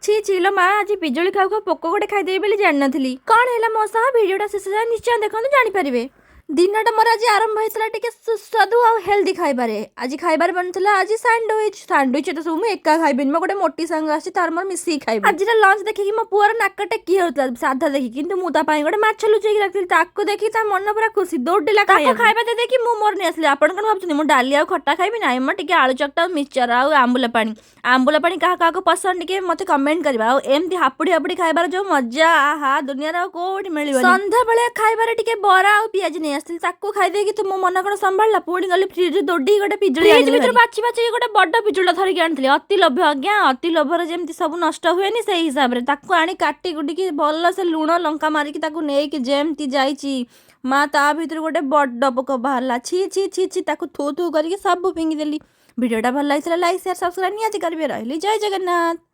छी ଚିଲ ମା ଆଜି ପିଜୁଳି ଖାଉ ଖାଉ ପୋକ ଗୋଟେ ଖାଇଦେବି ବୋଲି ଜାଣିନଥିଲି। କ'ଣ ହେଲା ମୋ ସହ ଭିଡ଼ିଓଟା ଶେଷ ଯାଏଁ ନିଶ୍ଚୟ ଦେଖନ୍ତୁ ଜାଣିପାରିବେ। ଦିନଟା ମୋର ଆଜି ଆରମ୍ଭ ହେଇଥିଲା ଟିକେ ସୁସ୍ୱାଦୁ ଆଉ ହେଲ୍ଦି ଖାଇବାରେ। ଆଜି ଖାଇବାରେ ବନିଥିଲା ଆଜି ସ୍ୟାଣ୍ଡୱିଚ୍ ତ ସବୁ ମୁଁ ଏକା ଖାଇବିନି, ମୋ ଗୋଟେ ମୋଟି ସାଙ୍ଗ ଆସିଛି ତାର ମୋର ମିଶିକି ଖାଇବି। ଆଜିର ଲଞ୍ଚ ଦେଖିକି ମୋ ପୁଅର ନାକ ଟେକି ହେଉଥିଲା ସାଧା ଦେଖି, କିନ୍ତୁ ମୁଁ ତା ପାଇଁ ଗୋଟେ ମାଛ ଲୁଚେଇକି ରଖିଥିଲି। ତାକୁ ଦେଖି ତା ମନ ପୁରା ଖୁସି, ଦୌଡ଼ିଲା ଖାଇବା ଦେଖି ମୁଁ ମୋର ନେଇ ଆସିଲି। ଆପଣ କ'ଣ ଭାବୁଛନ୍ତି ମୁଁ ଡାଲି ଆଉ ଖଟା ଖାଇବି? ନାହିଁ ମ, ଟିକେ ଆଳୁ ଚକଟା ଆଉ ମିକ୍ସଚର ଆଉ ଆମ୍ବୁଲ ପାଣି କାହା କାହାକୁ ପସନ୍ଦ ଟିକେ ମୋତେ କମେଣ୍ଟ କରିବା। ଆଉ ଏମିତି ହାପୁଡ଼ି ହାପୁଡ଼ି ଖାଇବାର ଯୋଉ ମଜା, ଆହା ଦୁନିଆରେ ଆଉ କୋଉଠି ମିଳିବନି। ସନ୍ଧ୍ୟାବେଳେ ଖାଇବାରେ ଟିକେ ବରା ଆଉ ପିଆଜି ନେଇ ଆସିଥିଲି, ତାକୁ ଖାଇଦେଇକି ତ ମୋ ମନ କ'ଣ ସମ୍ଭାଳିଲା, ପୁଣି ଗଲି ଫ୍ରିଜରୁ ଦୌଡ଼ିକି ଗୋଟେ ପିଜୁଳି ଭିତରୁ ବାଛି ଗୋଟେ ବଡ଼ ପିଜୁଳିଟା ଧରିକି ଆଣିଥିଲି। ଅତି ଲୋଭ ଆଜ୍ଞା, ଅତି ଲୋଭରେ ଯେମିତି ସବୁ ନଷ୍ଟ ହୁଏନି ସେଇ ହିସାବରେ ତାକୁ ଆଣି କାଟି କୁଟିକି ଭଲସେ ଲୁଣ ଲଙ୍କା ମାରିକି ତାକୁ ନେଇକି ଯେମିତି ଯାଇଛି ମା, ତା ଭିତରୁ ଗୋଟେ ବଡ଼ ପୋକ ବାହାରିଲା। ଛି ଛି ଛି ଛି, ତାକୁ ଥୁ ଥୁ କରିକି ସବୁ ଫିଙ୍ଗିଦେଲି। ଭିଡ଼ିଓଟା ଭଲ ଲାଗିଥିଲା ଲାଇକ୍ ସେୟାର ସବସ୍କ୍ରାଇବ୍ ନିହାତି କରିବେ। ରହିଲି, ଜୟ ଜଗନ୍ନାଥ।